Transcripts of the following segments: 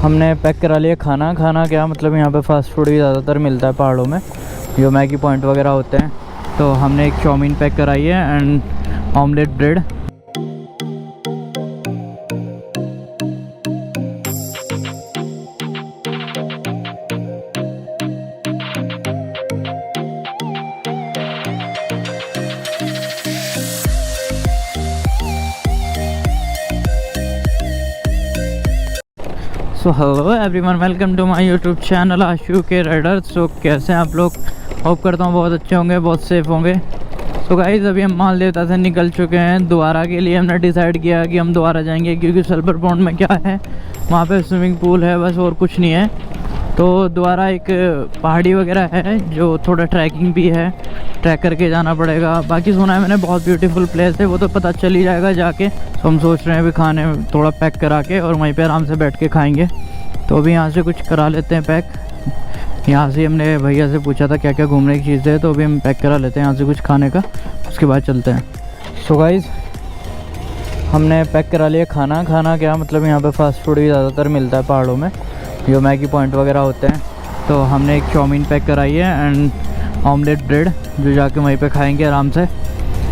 हमने पैक करा लिया खाना। खाना क्या मतलब यहाँ पे फास्ट फूड ही ज़्यादातर मिलता है पहाड़ों में, जो मैगी पॉइंट वगैरह होते हैं। तो हमने एक चाउमीन पैक कराई है and omelette bread. So hello everyone, welcome to my YouTube channel Ashu K rider. सो कैसे हैं आप लोग? होप करता हूँ बहुत अच्छे होंगे, बहुत सेफ होंगे। सो गाइस, अभी हम मालदेवता से निकल चुके हैं। द्वारा के लिए हमने डिसाइड किया कि हम द्वारा जाएंगे, क्योंकि सल्फर पॉन्ड में क्या है, वहाँ पे स्विमिंग पूल है बस, और कुछ नहीं है। तो द्वारा एक पहाड़ी वगैरह है जो थोड़ा ट्रैकिंग भी है, ट्रैक करके जाना पड़ेगा। बाकी सुना है मैंने बहुत ब्यूटीफुल प्लेस है, वो तो पता चल ही जाएगा जाके। तो हम सोच रहे हैं अभी खाने थोड़ा पैक करा के और वहीं पे आराम से बैठ के खाएंगे। तो अभी यहाँ से कुछ करा लेते हैं पैक। यहाँ से हमने भैया से पूछा था क्या क्या घूमने की चीज़ें है, तो अभी हम पैक करा लेते हैं यहाँ से कुछ खाने का, उसके बाद चलते हैं। सो गाइज़, हमने पैक करा लिया खाना। खाना क्या मतलब यहाँ पे फास्ट फूड ही ज़्यादातर मिलता है पहाड़ों में, जो मैगी पॉइंट वगैरह होते हैं। तो हमने एक चाउमीन पैक कराई है एंड ऑमलेट ब्रेड, जो जाके वहीं पे खाएंगे आराम से,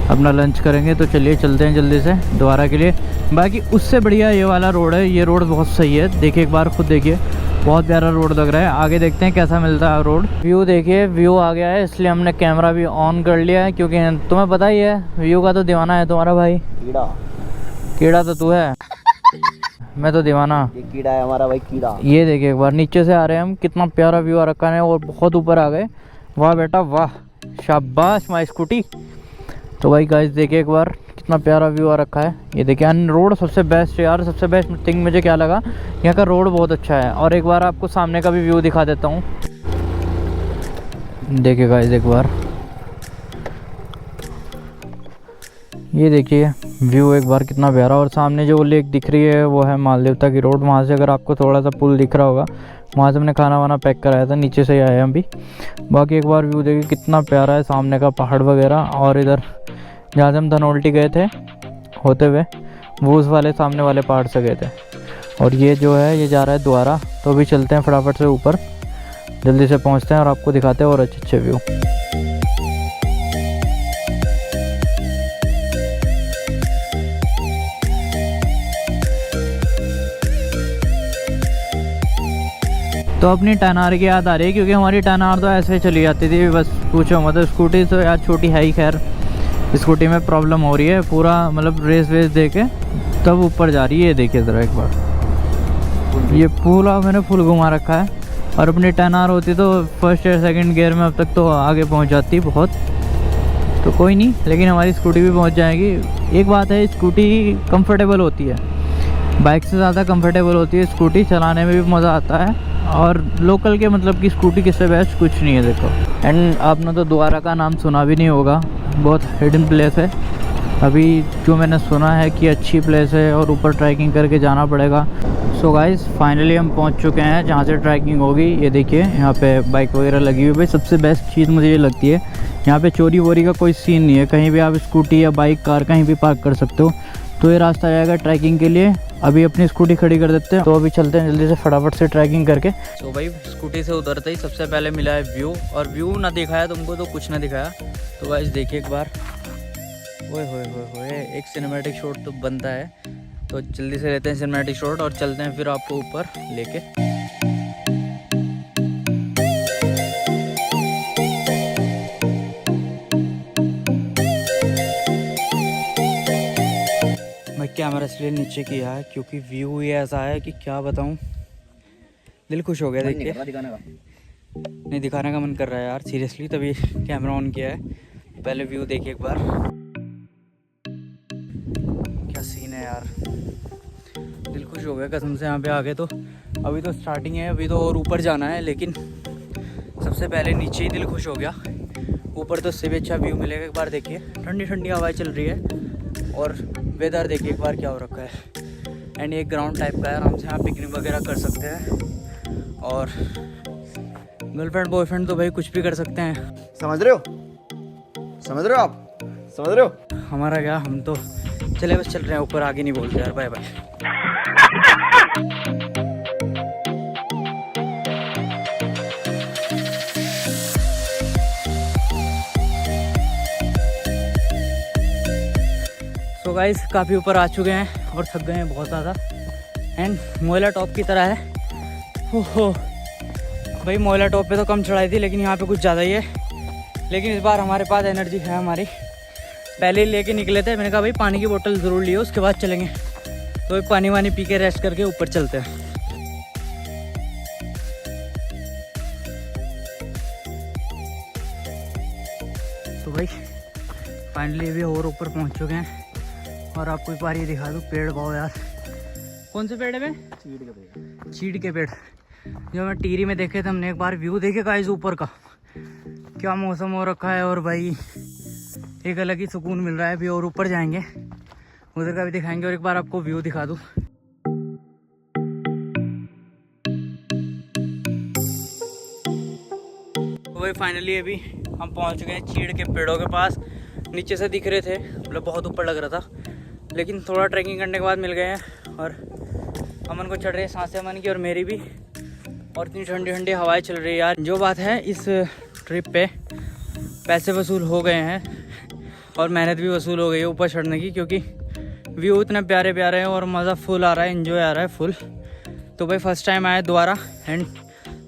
अपना लंच करेंगे। तो चलिए चलते हैं जल्दी से द्वारा के लिए। बाकी उससे बढ़िया ये वाला रोड है, ये रोड बहुत सही है। देखिए एक बार खुद देखिए, बहुत प्यारा रोड लग रहा है। आगे देखते हैं कैसा मिलता है रोड। व्यू देखिए, व्यू आ गया है, इसलिए हमने कैमरा भी ऑन कर लिया है, क्योंकि तुम्हें पता ही है व्यू का तो दीवाना है तुम्हारा भाई। कीड़ा तो तू है, मैं तो दीवाना। ये कीड़ा है हमारा भाई, कीड़ा। ये देखिए एक बार नीचे से आ रहे हैं हम, कितना प्यारा व्यू आ रखा है, और बहुत ऊपर आ गए। वाह बेटा वाह, शाबाश माई स्कूटी। तो भाई गाइस देखिए एक बार कितना प्यारा व्यू आ रखा है। ये देखिए एंड रोड सबसे बेस्ट यार, सबसे बेस्ट थिंग मुझे क्या लगा, यहाँ का रोड बहुत अच्छा है। और एक बार आपको सामने का भी व्यू दिखा देता हूँ। देखिए गाइस एक बार ये देखिए व्यू एक बार कितना प्यारा। और सामने जो लेक दिख रही है वो है मालदेवता की रोड। वहाँ से अगर आपको थोड़ा सा पुल दिख रहा होगा, वहाँ से हमने खाना वाना पैक कराया था, नीचे से ही आए हम भी। बाकी एक बार व्यू देखिए कितना प्यारा है, सामने का पहाड़ वगैरह। और इधर जहाँ से हम धनोल्टी गए थे होते हुए, वो उस वाले सामने वाले पहाड़ से गए थे। और ये जो है ये जा रहा है द्वारा। तो अभी चलते हैं फटाफट से ऊपर, जल्दी से पहुँचते हैं और आपको दिखाते हैं और अच्छे अच्छे व्यू। तो अपनी टनार की याद आ रही है, क्योंकि हमारी टनार तो ऐसे चली जाती थी बस, पूछो मतलब। स्कूटी तो यार छोटी है ही, खैर स्कूटी में प्रॉब्लम हो रही है पूरा, मतलब रेस वेस दे के तब ऊपर जा रही है। ये देखिए ज़रा एक बार, ये पूरा मैंने फुल घुमा रखा है। और अपनी टनार होती तो फर्स्ट या सेकंड गियर में अब तक तो आगे पहुंच जाती बहुत। तो कोई नहीं, लेकिन हमारी स्कूटी भी पहुंच जाएगी। एक बात है, स्कूटी कंफर्टेबल होती है, बाइक से ज़्यादा कंफर्टेबल होती है स्कूटी, चलाने में भी मज़ा आता है। और लोकल के मतलब कि स्कूटी किससे बेस्ट कुछ नहीं है देखो। एंड आपने तो द्वारा का नाम सुना भी नहीं होगा, बहुत हिडन प्लेस है। अभी जो मैंने सुना है कि अच्छी प्लेस है और ऊपर ट्रैकिंग करके जाना पड़ेगा। सो गाइस फाइनली हम पहुंच चुके हैं जहां से ट्रैकिंग होगी। ये देखिए यहाँ पे बाइक वगैरह लगी हुई। भाई सबसे बेस्ट चीज़ मुझे ये लगती है, यहाँ पे चोरी वोरी का कोई सीन नहीं है, कहीं भी आप स्कूटी या बाइक कार कहीं भी पार्क कर सकते हो। तो ये रास्ता जाएगा ट्रैकिंग के लिए। अभी अपनी स्कूटी खड़ी कर देते हैं, तो अभी चलते हैं जल्दी से फटाफट से ट्रैकिंग करके। तो भाई स्कूटी से उतरते ही सबसे पहले मिला है व्यू, और व्यू ना दिखाया तुमको तो कुछ ना दिखाया। तो गाइस देखिए एक बार, ओए होए होए होए, एक सिनेमैटिक शॉट तो बनता है। तो जल्दी से लेते हैं सिनेमैटिक शॉट और चलते हैं फिर आपको ऊपर लेके। मैं कैमरा इसलिए नीचे किया है क्योंकि व्यू ही ऐसा है कि क्या बताऊं, दिल खुश हो गया देख के। नहीं दिखाने का मन कर रहा है यार सीरियसली, तभी कैमरा ऑन किया है। पहले व्यू देखिए एक बार, क्या सीन है यार, दिल खुश हो गया कसम से यहाँ पे आके। तो अभी तो स्टार्टिंग है, अभी तो और ऊपर जाना है, लेकिन सबसे पहले नीचे ही दिल खुश हो गया। ऊपर तो इससे भी अच्छा व्यू मिलेगा। एक बार देखिए, ठंडी ठंडी हवाएं चल रही है और वेदर देखिए एक बार क्या हो रखा है। एंड ये ग्राउंड टाइप का है, आराम से आप पिकनिक वगैरह कर सकते हैं। और गर्लफ्रेंड बॉयफ्रेंड तो भाई कुछ भी कर सकते हैं। समझ रहे हो, समझ रहे हो आप, समझ रहे हो। हमारा क्या, हम तो चले बस चल रहे हैं ऊपर, आगे नहीं बोलते यार। Bye bye. सो गाइस काफ़ी ऊपर आ चुके हैं और थक गए हैं बहुत ज़्यादा। एंड मोयला टॉप की तरह है। ओहो भाई, मोयला टॉप पे तो कम चढ़ाई थी, लेकिन यहाँ पे कुछ ज़्यादा ही है। लेकिन इस बार हमारे पास एनर्जी है हमारी। पहले ही लेके निकले थे, मैंने कहा भाई पानी की बोतल ज़रूर लियो, उसके बाद चलेंगे। तो पानी वानी पी के रेस्ट करके ऊपर चलते हैं। तो भाई फाइनली अभी और ऊपर पहुंच चुके हैं और आपको एक बार ये दिखा दूँ पेड़ बहुत यार। कौन से पेड़ है भाई? चीड़ के पेड़। जो मैं टीरी में देखे थे हमने एक बार, व्यू देखे गाइस ऊपर का, क्या मौसम हो रखा है। और भाई एक अलग ही सुकून मिल रहा है। अभी और ऊपर जाएंगे, उधर का भी दिखाएंगे और एक बार आपको व्यू दिखा दूँ। तो भाई फाइनली अभी हम पहुंच चुके हैं चीड़ के पेड़ों के पास। नीचे से दिख रहे थे, मतलब बहुत ऊपर लग रहा था, लेकिन थोड़ा ट्रैकिंग करने के बाद मिल गए हैं। और अमन को चढ़ रही है सांसें, अमन की और मेरी भी। और इतनी ठंडी ठंडी हवाएं चल रही है यार। जो बात है, इस ट्रिप पे पैसे वसूल हो गए हैं और मेहनत भी वसूल हो गई है ऊपर चढ़ने की, क्योंकि व्यू इतने प्यारे प्यारे हैं और मज़ा फुल आ रहा है, एंजॉय आ रहा है फुल। तो भाई फर्स्ट टाइम आया दोबारा, एंड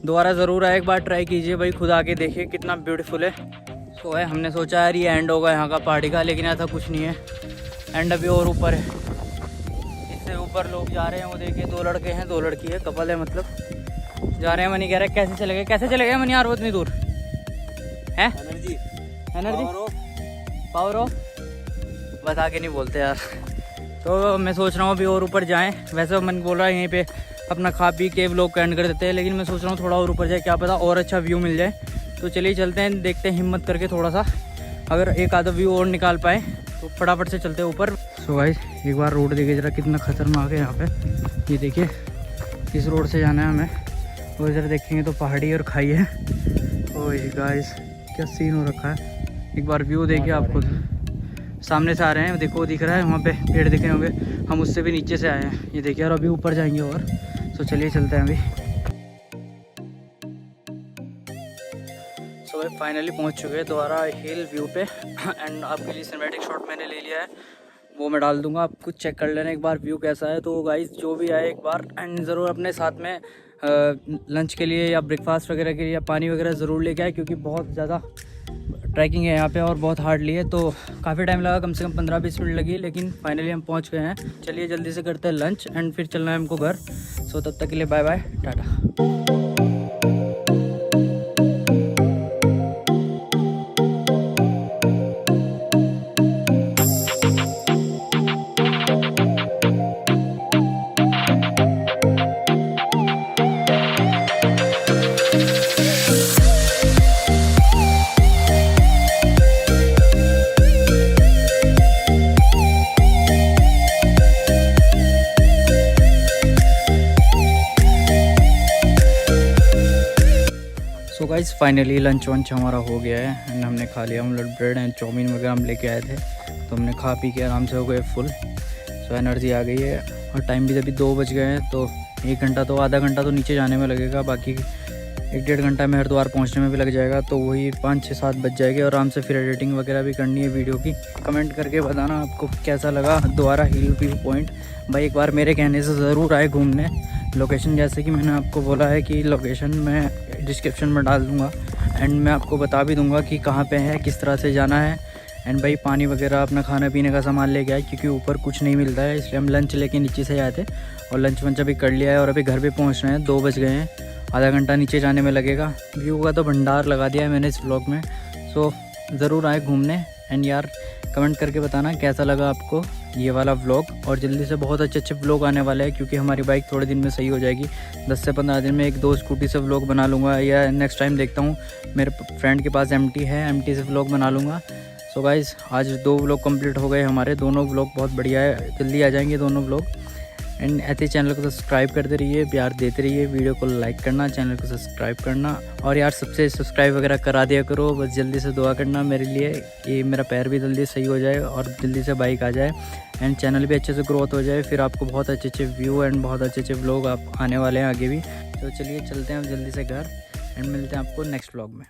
दोबारा ज़रूर आए, एक बार ट्राई कीजिए भाई, खुद आके देखिए कितना ब्यूटीफुल है। तो है हमने सोचा यार ये एंड होगा यहाँ का पहाड़ी का, लेकिन ऐसा कुछ नहीं है। एंड अभी और ऊपर है, इससे ऊपर लोग जा रहे हैं। वो देखिए, 2 लड़के हैं, 2 लड़की है, कपल है मतलब, जा रहे हैं। मनी कह रहा है कैसे चले गए, कैसे चले गए मनी यार वो इतनी दूर है? एनर्जी पावर ऑफ बस, आगे नहीं बोलते यार। तो मैं सोच रहा हूँ अभी और ऊपर जाएं। वैसे मन बोल रहा है यहीं पे अपना खा पी के व्लॉग को एंड कर देते हैं, लेकिन मैं सोच रहा हूँ थोड़ा और ऊपर जाए, क्या पता और अच्छा व्यू मिल जाए। तो चलिए चलते हैं, देखते हैं हिम्मत करके थोड़ा सा, अगर एक आधा व्यू और निकाल पाए तो फटाफट से चलते हैं ऊपर। सो गाइस एक बार रोड देखिए जरा, कितना खतरनाक है यहाँ पे। ये देखिए इस रोड से जाना है हमें, और इधर देखेंगे तो पहाड़ी और खाई है। ओए गाइस क्या सीन हो रखा है, एक बार व्यू देखिए आप खुद। सामने से आ रहे हैं, देखो दिख रहा है वहाँ पे पेड़ दिख रहे होंगे, हम उससे भी नीचे से आए हैं। ये देखिए, और अभी ऊपर जाएंगे और। तो चलिए चलते हैं अभी। सो भाई फाइनली पहुँच चुके हैं दोबारा हिल व्यू पे। एंड आपके लिए सिनेमैटिक शॉट मैंने ले लिया है, वो मैं डाल दूंगा, आप कुछ चेक कर लेना एक बार व्यू कैसा है। तो गाइस जो भी आए एक बार, एंड ज़रूर अपने साथ में लंच के लिए या ब्रेकफास्ट वगैरह के लिए या पानी वगैरह ज़रूर लेके आए, क्योंकि बहुत ज़्यादा ट्रैकिंग है यहाँ पे और बहुत हार्डली है। तो काफ़ी टाइम लगा, कम से कम 15-20 मिनट लगी, लेकिन फाइनली हम पहुँच गए हैं। चलिए जल्दी से करते हैं लंच, एंड फिर चलना है हमको घर। सो तब तक के लिए bye bye, tata. So guys finally lunch वंच हमारा हो गया है, एंड हमने खा लिया। ऑमलेट ब्रेड एंड चाउमीन वगैरह हम लेके आए थे, तो हमने खा पी के आराम से हो गए फुल। सो एनर्जी आ गई है, और टाइम भी अभी 2 बज गए हैं। तो 1 घंटा तो आधा घंटा तो नीचे जाने में लगेगा, बाकी 1-1.5 घंटा में हरिद्वार पहुंचने में भी लग जाएगा। तो वही 5-6-7 बज जाएंगे, और आराम से फिर एडिटिंग वगैरह भी करनी है वीडियो की। कमेंट करके बताना आपको कैसा लगा दोबारा हिल व्यू पॉइंट। भाई एक बार मेरे कहने से ज़रूर आए घूमने। लोकेशन जैसे कि मैंने आपको बोला है कि लोकेशन मैं डिस्क्रिप्शन में डाल दूँगा, एंड मैं आपको बता भी दूँगा कि कहाँ पे है, किस तरह से जाना है। एंड भाई पानी वगैरह अपना खाना पीने का सामान लेके आए, क्योंकि ऊपर कुछ नहीं मिलता है, इसलिए हम लंच लेके नीचे से आए थे। और लंच वंच अभी कर लिया है, और अभी घर पे पहुंच रहे हैं। 2 बज गए हैं, आधा घंटा नीचे जाने में लगेगा। व्यू का तो भंडार लगा दिया है मैंने इस व्लॉग में। सो ज़रूर आए घूमने, एंड यार कमेंट करके बताना कैसा लगा आपको ये वाला व्लॉग। और जल्दी से बहुत अच्छे व्लॉग आने वाले हैं, क्योंकि हमारी बाइक थोड़े दिन में सही हो जाएगी। 10 से 15 दिन में 1-2 स्कूटी से व्लॉग बना लूँगा, या नेक्स्ट टाइम देखता हूँ मेरे फ्रेंड के पास MT है, MT से व्लॉग बना लूँगा। सो गाइज़ आज 2 व्लॉग कंप्लीट हो गए हमारे, दोनों व्लॉग बहुत बढ़िया है, जल्दी आ जाएंगे दोनों व्लॉग। एंड ऐसे चैनल को सब्सक्राइब करते रहिए, प्यार देते रहिए, वीडियो को लाइक करना, चैनल को सब्सक्राइब करना, और यार सबसे सब्सक्राइब वगैरह करा दिया करो। बस जल्दी से दुआ करना मेरे लिए, ये मेरा पैर भी जल्दी सही हो जाए और जल्दी से बाइक आ जाए, एंड चैनल भी अच्छे से ग्रोथ हो जाए। फिर आपको बहुत अच्छे व्यू एंड बहुत अच्छे व्लॉग आप आने वाले हैं आगे भी। तो चलिए चलते हैं हम जल्दी से घर, एंड मिलते हैं आपको नेक्स्ट व्लॉग में।